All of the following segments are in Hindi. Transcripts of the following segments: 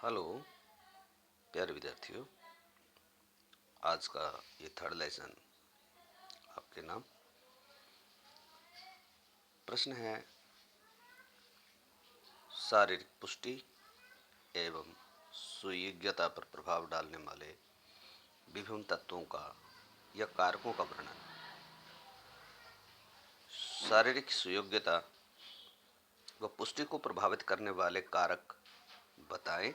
हेलो प्यारे विद्यार्थियों, आज का ये थर्ड लेसन आपके नाम। प्रश्न है शारीरिक पुष्टि एवं सुयोग्यता पर प्रभाव डालने वाले विभिन्न तत्वों का या कारकों का वर्णन। शारीरिक सुयोग्यता व पुष्टि को प्रभावित करने वाले कारक बताएं।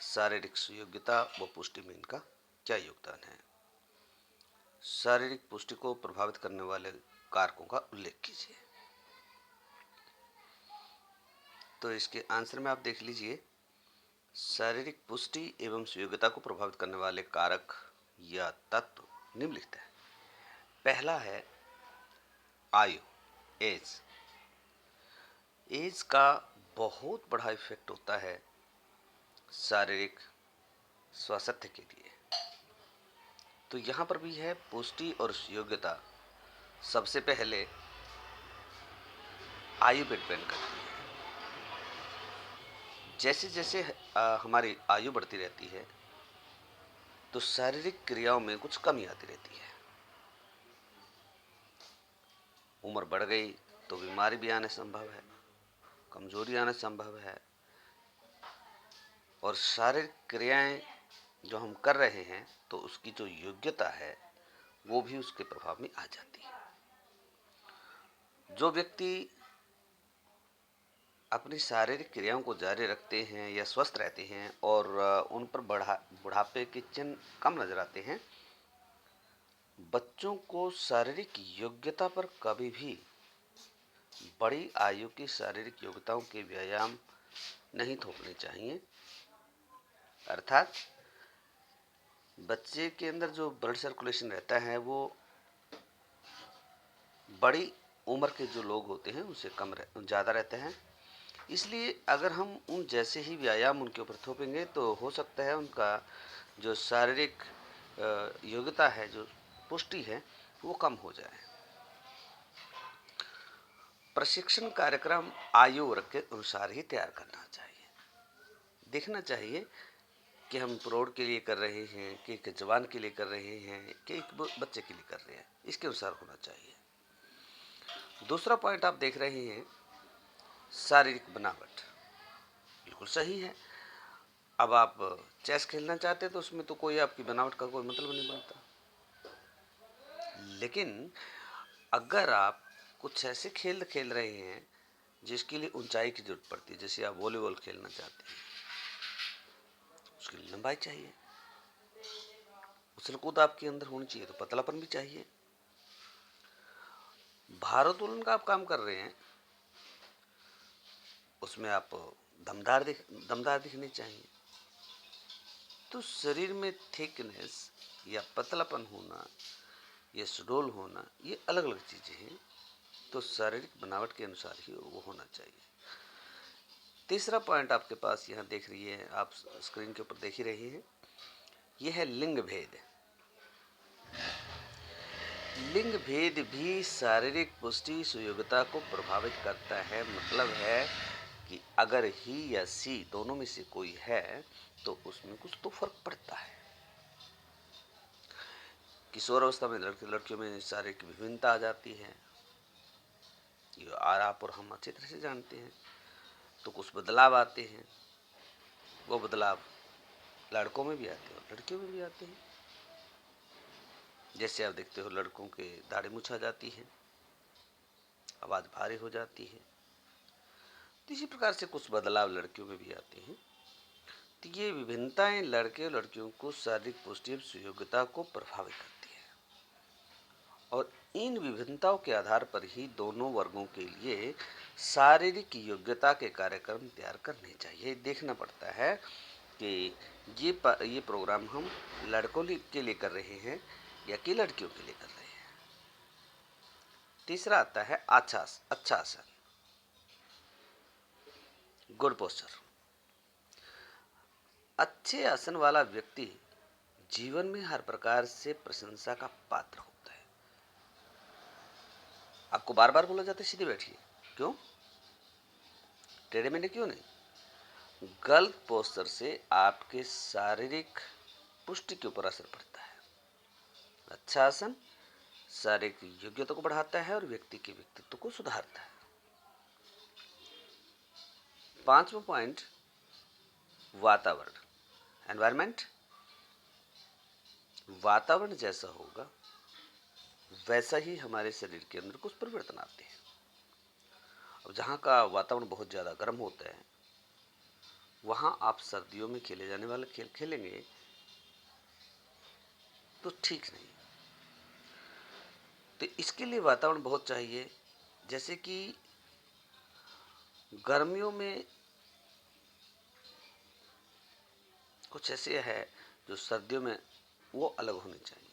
शारीरिक सुयोग्यता व पुष्टि में इनका क्या योगदान है। शारीरिक पुष्टि को प्रभावित करने वाले कारकों का उल्लेख कीजिए। तो इसके आंसर में आप देख लीजिए, शारीरिक पुष्टि एवं सुयोग्यता को प्रभावित करने वाले कारक या तत्व निम्नलिखित है। पहला है आयु, एज। एज का बहुत बड़ा इफेक्ट होता है शारीरिक स्वास्थ्य के लिए। तो यहाँ पर भी है पुष्टि और सुयोग्यता सबसे पहले आयु पर डिपेंड करती है। जैसे जैसे हमारी आयु बढ़ती रहती है तो शारीरिक क्रियाओं में कुछ कमी आती रहती है। उम्र बढ़ गई तो बीमारी भी आने संभव है, कमजोरी आना संभव है, और शारीरिक क्रियाएं जो हम कर रहे हैं तो उसकी जो योग्यता है वो भी उसके प्रभाव में आ जाती है। जो व्यक्ति अपनी शारीरिक क्रियाओं को जारी रखते हैं या स्वस्थ रहते हैं और उन पर बुढ़ापे के चिन्ह कम नजर आते हैं, बच्चों को शारीरिक योग्यता पर कभी भी बड़ी आयु की शारीरिक योग्यताओं के व्यायाम नहीं थोपने चाहिए। अर्थात बच्चे के अंदर जो ब्लड सर्कुलेशन रहता है वो बड़ी उम्र के जो लोग होते हैं उनसे ज़्यादा रहते हैं। इसलिए अगर हम उन जैसे ही व्यायाम उनके ऊपर थोपेंगे तो हो सकता है उनका जो शारीरिक योग्यता है, जो पुष्टि है, वो कम हो जाए। प्रशिक्षण कार्यक्रम आयु वर्ग के अनुसार ही तैयार करना चाहिए। देखना चाहिए कि हम प्रौढ़ के लिए कर रहे हैं कि एक जवान के लिए कर रहे हैं कि एक बच्चे के लिए कर रहे हैं, इसके अनुसार होना चाहिए। दूसरा पॉइंट आप देख रहे हैं शारीरिक बनावट, बिल्कुल सही है। अब आप चेस खेलना चाहते हैं तो उसमें तो कोई आपकी बनावट का कोई मतलब नहीं बनता। लेकिन अगर आप कुछ ऐसे खेल खेल रहे हैं जिसके लिए ऊंचाई की जरूरत पड़ती है, जैसे आप वॉलीबॉल खेलना चाहते हैं, उसके लिए लंबाई चाहिए, उछल कूद आपके अंदर होनी चाहिए, तो पतलापन भी चाहिए। भारोत्तोलन का आप काम कर रहे हैं, उसमें आप दमदार दिखने चाहिए। तो शरीर में थिकनेस या पतलापन होना या सुडौल होना, ये अलग अलग चीजें हैं। तो शारीरिक बनावट के अनुसार ही वो होना चाहिए। तीसरा पॉइंट आपके पास यहाँ देख रही है, आप स्क्रीन के ऊपर देख ही रहे हैं, यह है लिंग भेद। लिंग भेद भी शारीरिक पुष्टि सुयोग्यता को प्रभावित करता है। मतलब है कि अगर ही या सी दोनों में से कोई है तो उसमें कुछ तो फर्क पड़ता है। किशोर अवस्था में लड़के लड़कियों में शारीरिक विभिन्नता आ जाती है, ये आप और हम अच्छी तरह से जानते हैं। तो कुछ बदलाव आते हैं, वो बदलाव लड़कों में भी आते हैं और लड़कियों में भी आते हैं। जैसे आप देखते हो लड़कों के दाढ़ी मूंछ आ जाती है, आवाज़ भारी हो जाती है। तो इसी प्रकार से कुछ बदलाव लड़कियों में भी आते हैं। तो ये विभिन्नताएं लड़के और लड़कियों को शारीरिक पुष्टि एवं सुयोग्यता को प्रभावित करती है, और इन विभिन्नताओं के आधार पर ही दोनों वर्गों के लिए शारीरिक योग्यता के कार्यक्रम तैयार करने चाहिए। देखना पड़ता है कि ये प्रोग्राम हम लड़कों के लिए कर रहे हैं या कि लड़कियों के लिए कर रहे हैं। तीसरा आता है अच्छा आसन, गुड पोस्चर। अच्छे आसन वाला व्यक्ति जीवन में हर प्रकार से प्रशंसा का पात्र होता है। आपको बार बार बोला जाता है सीधे बैठिए, क्यों? टेढ़े मेढ़े क्यों नहीं? गलत पोस्चर से आपके शारीरिक पुष्टि के ऊपर असर पड़ता है। अच्छा आसन शारीरिक योग्यता को बढ़ाता है और व्यक्ति के व्यक्तित्व को सुधारता है। 5वां पॉइंट, वातावरण, एनवायरमेंट। वातावरण जैसा होगा वैसा ही हमारे शरीर के अंदर कुछ परिवर्तन आते हैं। अब जहाँ का वातावरण बहुत ज़्यादा गर्म होता है वहाँ आप सर्दियों में खेले जाने वाले खेल खेलेंगे तो ठीक नहीं। तो इसके लिए वातावरण बहुत चाहिए। जैसे कि गर्मियों में कुछ ऐसे है जो सर्दियों में वो अलग होने चाहिए।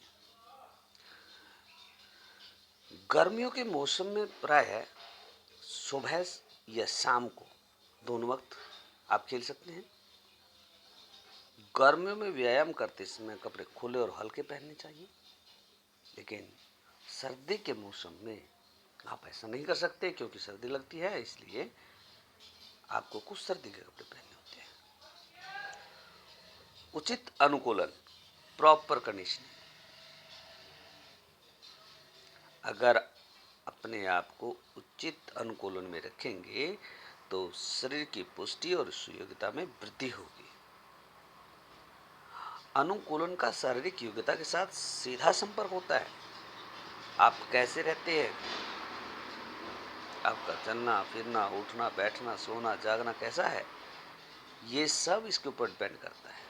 गर्मियों के मौसम में प्राय सुबह या शाम को दोनों वक्त आप खेल सकते हैं। गर्मियों में व्यायाम करते समय कपड़े खुले और हल्के पहनने चाहिए, लेकिन सर्दी के मौसम में आप ऐसा नहीं कर सकते क्योंकि सर्दी लगती है, इसलिए आपको कुछ सर्दी के कपड़े पहनने होते हैं। उचित अनुकूलन, प्रॉपर कंडीशनिंग। अगर अपने आप को उचित अनुकूलन में रखेंगे तो शरीर की पुष्टि और सुयोग्यता में वृद्धि होगी। अनुकूलन का शारीरिक योग्यता के साथ सीधा संपर्क होता है। आप कैसे रहते हैं, आपका चलना फिरना, उठना बैठना, सोना जागना कैसा है, ये सब इसके ऊपर डिपेंड करता है।